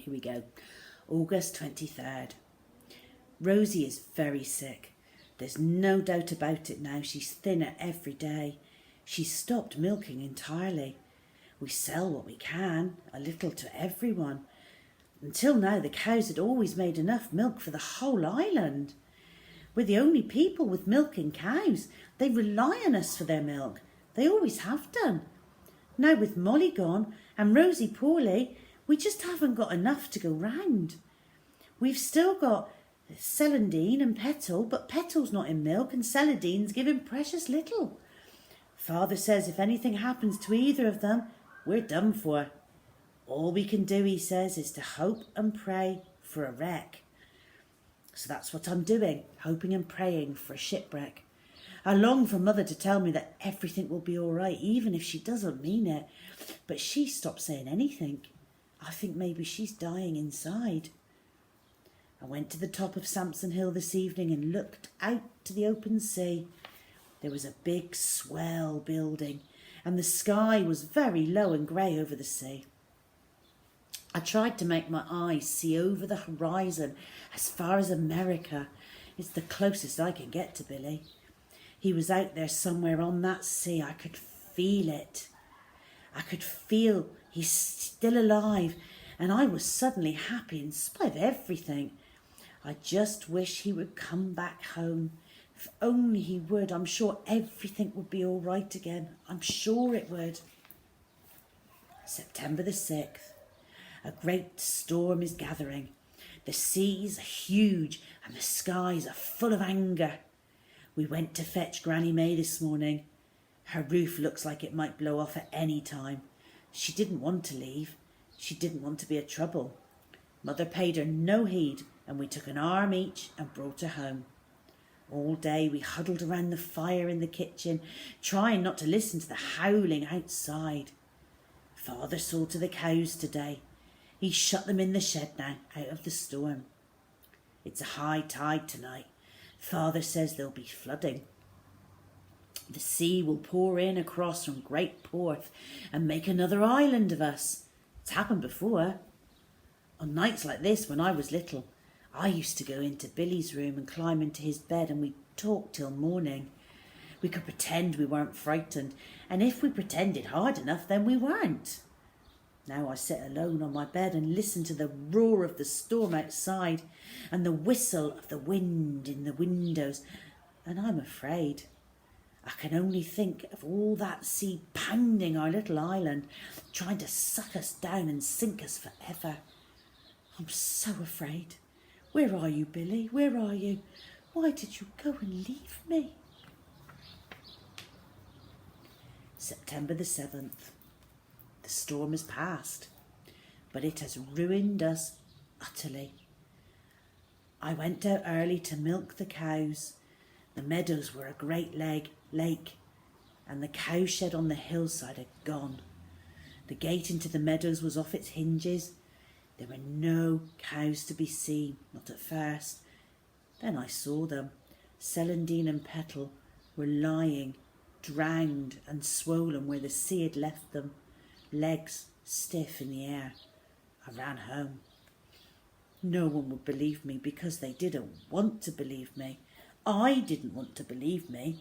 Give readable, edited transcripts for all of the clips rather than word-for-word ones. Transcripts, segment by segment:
here we go. August 23rd. Rosie is very sick. There's no doubt about it now. She's thinner every day. She's stopped milking entirely. We sell what we can, a little to everyone. Until now, the cows had always made enough milk for the whole island. We're the only people with milking cows. They rely on us for their milk. They always have done. Now with Molly gone and Rosie poorly, we just haven't got enough to go round. We've still got Celandine and Petal, but Petal's not in milk and Celandine's giving precious little. Father says if anything happens to either of them, we're done for. All we can do, he says, is to hope and pray for a wreck. So that's what I'm doing, hoping and praying for a shipwreck. I long for Mother to tell me that everything will be all right, even if she doesn't mean it. But she stopped saying anything. I think maybe she's dying inside. I went to the top of Sampson Hill this evening and looked out to the open sea. There was a big swell building, and the sky was very low and grey over the sea. I tried to make my eyes see over the horizon as far as America. It's the closest I can get to Billy. He was out there somewhere on that sea. I could feel it. I could feel he's still alive, and I was suddenly happy in spite of everything. I just wish he would come back home. If only he would, I'm sure everything would be all right again. I'm sure it would. September the 6th. A great storm is gathering. The seas are huge and the skies are full of anger. We went to fetch Granny May this morning. Her roof looks like it might blow off at any time. She didn't want to leave. She didn't want to be a trouble. Mother paid her no heed, and we took an arm each and brought her home. All day we huddled around the fire in the kitchen, trying not to listen to the howling outside. Father saw to the cows today. He shut them in the shed now, out of the storm. It's a high tide tonight. Father says there'll be flooding. The sea will pour in across from Great Porth and make another island of us. It's happened before. On nights like this, when I was little, I used to go into Billy's room and climb into his bed, and we'd talk till morning. We could pretend we weren't frightened, and if we pretended hard enough, then we weren't. Now I sit alone on my bed and listen to the roar of the storm outside and the whistle of the wind in the windows, and I'm afraid. I can only think of all that sea pounding our little island, trying to suck us down and sink us forever. I'm so afraid. Where are you, Billy? Where are you? Why did you go and leave me? September the 7th. The storm has passed, but it has ruined us utterly. I went out early to milk the cows. The meadows were a great lake, and the cowshed on the hillside had gone. The gate into the meadows was off its hinges. There were no cows to be seen, not at first. Then I saw them. Celandine and Petal were lying, drowned and swollen where the sea had left them, legs stiff in the air. I ran home. No one would believe me because they didn't want to believe me. I didn't want to believe me.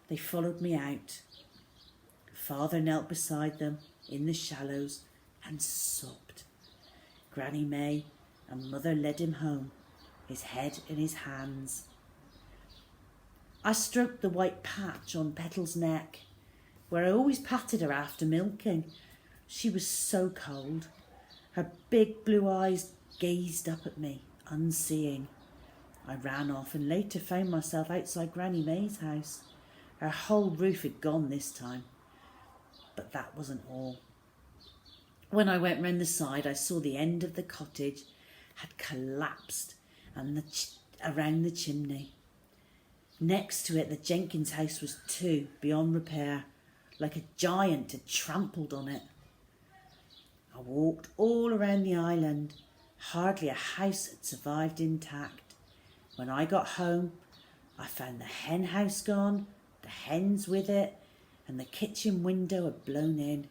They followed me out. Father knelt beside them in the shallows and sobbed. Granny May and Mother led him home, his head in his hands. I stroked the white patch on Petal's neck, where I always patted her after milking. She was so cold. Her big blue eyes gazed up at me, unseeing. I ran off and later found myself outside Granny May's house. Her whole roof had gone this time. But that wasn't all. When I went round the side, I saw the end of the cottage had collapsed and around the chimney. Next to it, the Jenkins house was too, beyond repair, like a giant had trampled on it. I walked all around the island. Hardly a house had survived intact. When I got home, I found the hen house gone, the hens with it, and the kitchen window had blown in.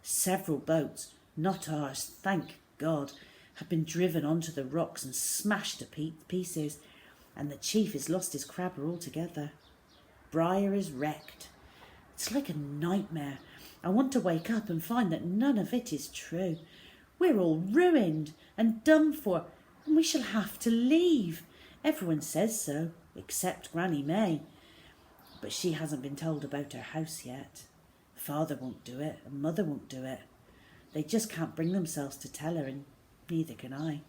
Several boats, not ours, thank God, had been driven onto the rocks and smashed to pieces, and the chief has lost his crabber altogether. Briar is wrecked. It's like a nightmare. I want to wake up and find that none of it is true. We're all ruined and done for, and we shall have to leave. Everyone says so, except Granny May. But she hasn't been told about her house yet. Father won't do it, and Mother won't do it. They just can't bring themselves to tell her, and neither can I.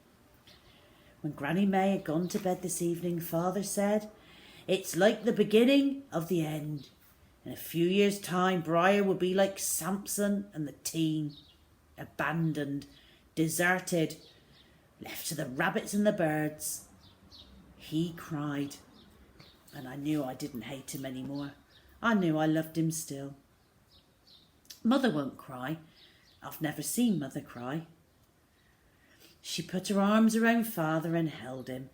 When Granny May had gone to bed this evening, Father said, "It's like the beginning of the end. In a few years' time, Briar will be like Samson and the teen, abandoned, deserted, left to the rabbits and the birds." He cried, and I knew I didn't hate him anymore. I knew I loved him still. Mother won't cry. I've never seen Mother cry. She put her arms around Father and held him,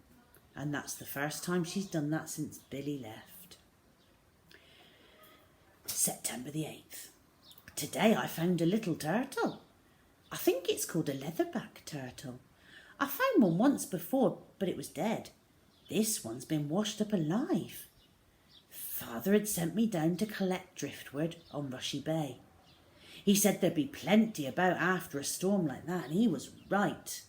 and that's the first time she's done that since Billy left. September the 8th. Today I found a little turtle. I think it's called a leatherback turtle. I found one once before, but it was dead. This one's been washed up alive. Father had sent me down to collect driftwood on Rushy Bay. He said there'd be plenty about after a storm like that, and he was right.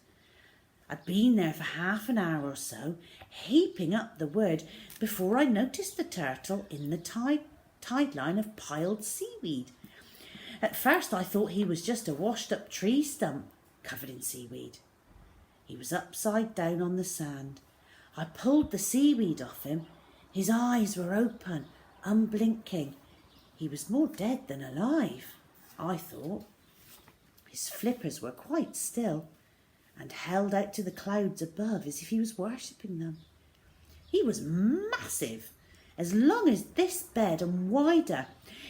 I'd been there for half an hour or so, heaping up the wood, before I noticed the turtle in the tide line of piled seaweed. At first I thought he was just a washed up tree stump covered in seaweed. He was upside down on the sand. I pulled the seaweed off him. His eyes were open, unblinking. He was more dead than alive, I thought. His flippers were quite still and held out to the clouds above as if he was worshipping them. He was massive, as long as this bed and wider.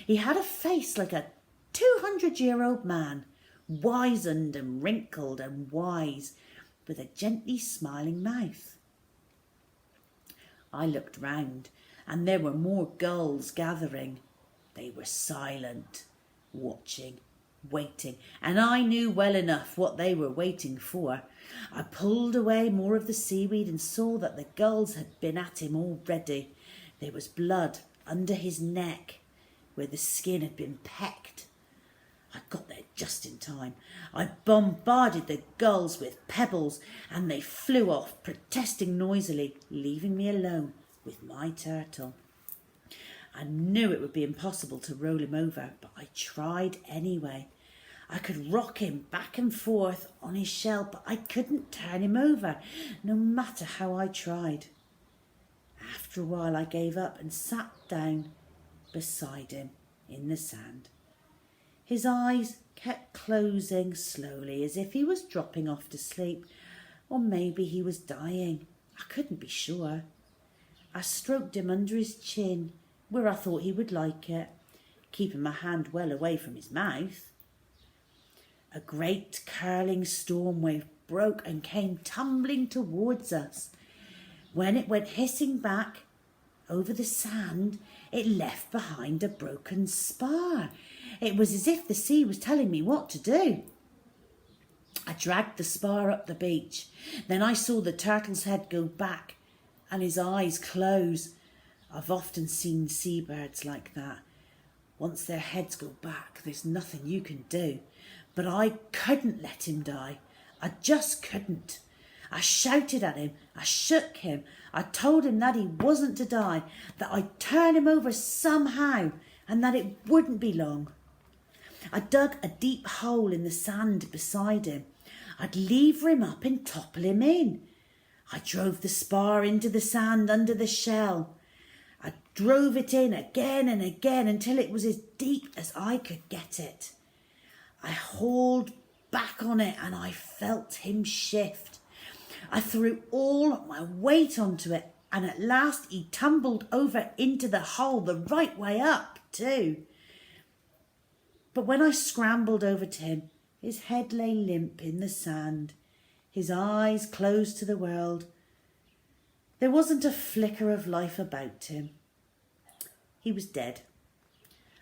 He had a face like a 200-year-old man, wizened and wrinkled and wise, with a gently smiling mouth. I looked round, and there were more gulls gathering. They were silent, watching, waiting, and I knew well enough what they were waiting for. I pulled away more of the seaweed and saw that the gulls had been at him already. There was blood under his neck, where the skin had been pecked. I got there just in time. I bombarded the gulls with pebbles, and they flew off, protesting noisily, leaving me alone with my turtle. I knew it would be impossible to roll him over, but I tried anyway. I could rock him back and forth on his shell, but I couldn't turn him over, no matter how I tried. After a while I gave up and sat down beside him in the sand. His eyes kept closing slowly, as if he was dropping off to sleep, or maybe he was dying. I couldn't be sure. I stroked him under his chin, where I thought he would like it, keeping my hand well away from his mouth. A great curling storm wave broke and came tumbling towards us. When it went hissing back over the sand, it left behind a broken spar. It was as if the sea was telling me what to do. I dragged the spar up the beach. Then I saw the turtle's head go back and his eyes close. I've often seen seabirds like that. Once their heads go back, there's nothing you can do. But I couldn't let him die. I just couldn't. I shouted at him. I shook him. I told him that he wasn't to die, that I'd turn him over somehow, and that it wouldn't be long. I dug a deep hole in the sand beside him. I'd lever him up and topple him in. I drove the spar into the sand under the shell. I drove it in again and again until it was as deep as I could get it. I hauled back on it and I felt him shift. I threw all my weight onto it, and at last he tumbled over into the hole the right way up too. But when I scrambled over to him, his head lay limp in the sand, his eyes closed to the world. There wasn't a flicker of life about him. He was dead.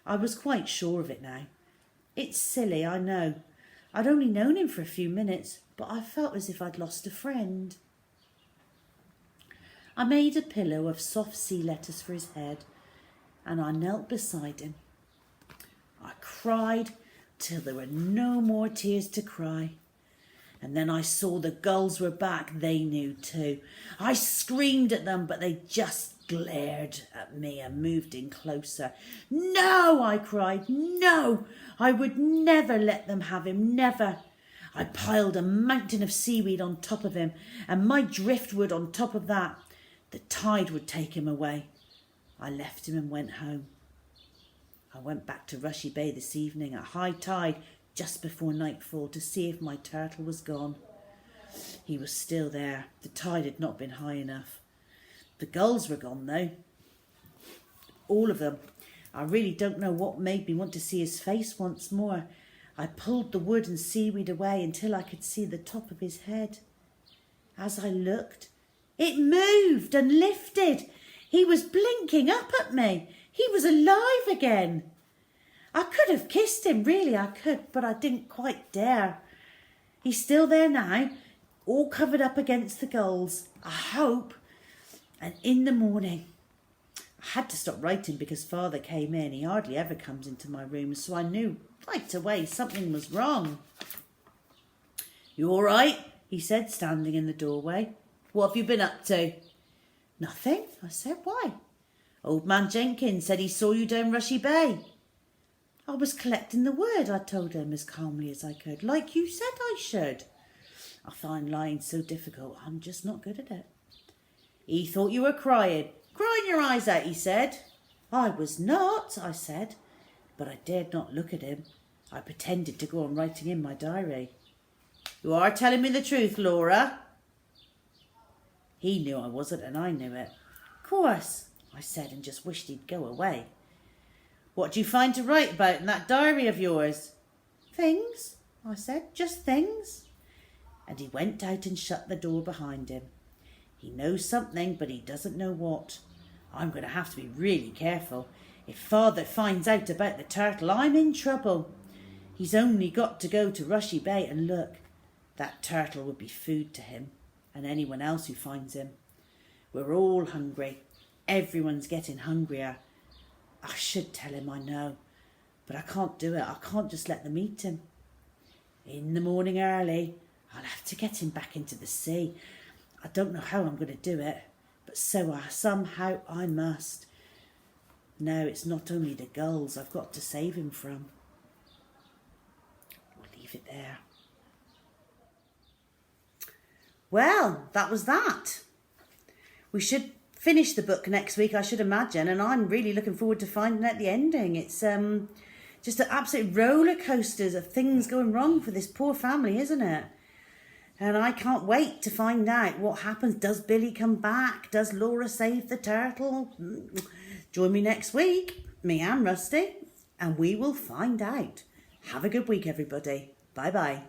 I was quite sure of it now. It's silly, I know. I'd only known him for a few minutes, but I felt as if I'd lost a friend. I made a pillow of soft sea lettuce for his head, and I knelt beside him. I cried till there were no more tears to cry. And then I saw the gulls were back. They knew too. I screamed at them, but they just glared at me and moved in closer. No, I cried, no, I would never let them have him, never. I piled a mountain of seaweed on top of him, and my driftwood on top of that. The tide would take him away. I left him and went home. I went back to Rushy Bay this evening at high tide, just before nightfall, to see if my turtle was gone. He was still there. The tide had not been high enough. The gulls were gone though. All of them. I really don't know what made me want to see his face once more. I pulled the wood and seaweed away until I could see the top of his head. As I looked, it moved and lifted. He was blinking up at me. He was alive again. I could have kissed him, really I could, but I didn't quite dare. He's still there now, all covered up against the gulls, I hope. And in the morning, I had to stop writing because Father came in. He hardly ever comes into my room, so I knew right away something was wrong. You all right? He said, standing in the doorway. What have you been up to? Nothing, I said. Why? Old man Jenkins said he saw you down Rushy Bay. I was collecting the wood, I told him as calmly as I could, like you said I should. I find lying so difficult. I'm just not good at it. He thought you were crying. Crying your eyes out, he said. I was not, I said, but I dared not look at him. I pretended to go on writing in my diary. You are telling me the truth, Laura. He knew I wasn't and I knew it. Of course, I said, and just wished he'd go away. What do you find to write about in that diary of yours? Things, I said, just things. And he went out and shut the door behind him. He knows something, but he doesn't know what. I'm going to have to be really careful. If Father finds out about the turtle, I'm in trouble. He's only got to go to Rushy Bay and look. That turtle would be food to him and anyone else who finds him. We're all hungry. Everyone's getting hungrier. I should tell him, I know, but I can't do it. I can't just let them eat him. In the morning early, I'll have to get him back into the sea. I don't know how I'm going to do it, but somehow I must. No, it's not only the gulls I've got to save him from. We'll leave it there. Well, that was that. We should finish the book next week, I should imagine, and I'm really looking forward to finding out the ending. It's just an absolute roller coaster of things going wrong for this poor family, isn't it? And I can't wait to find out what happens. Does Billy come back? Does Laura save the turtle? Join me next week, me and Rusty, and we will find out. Have a good week, everybody. Bye-bye.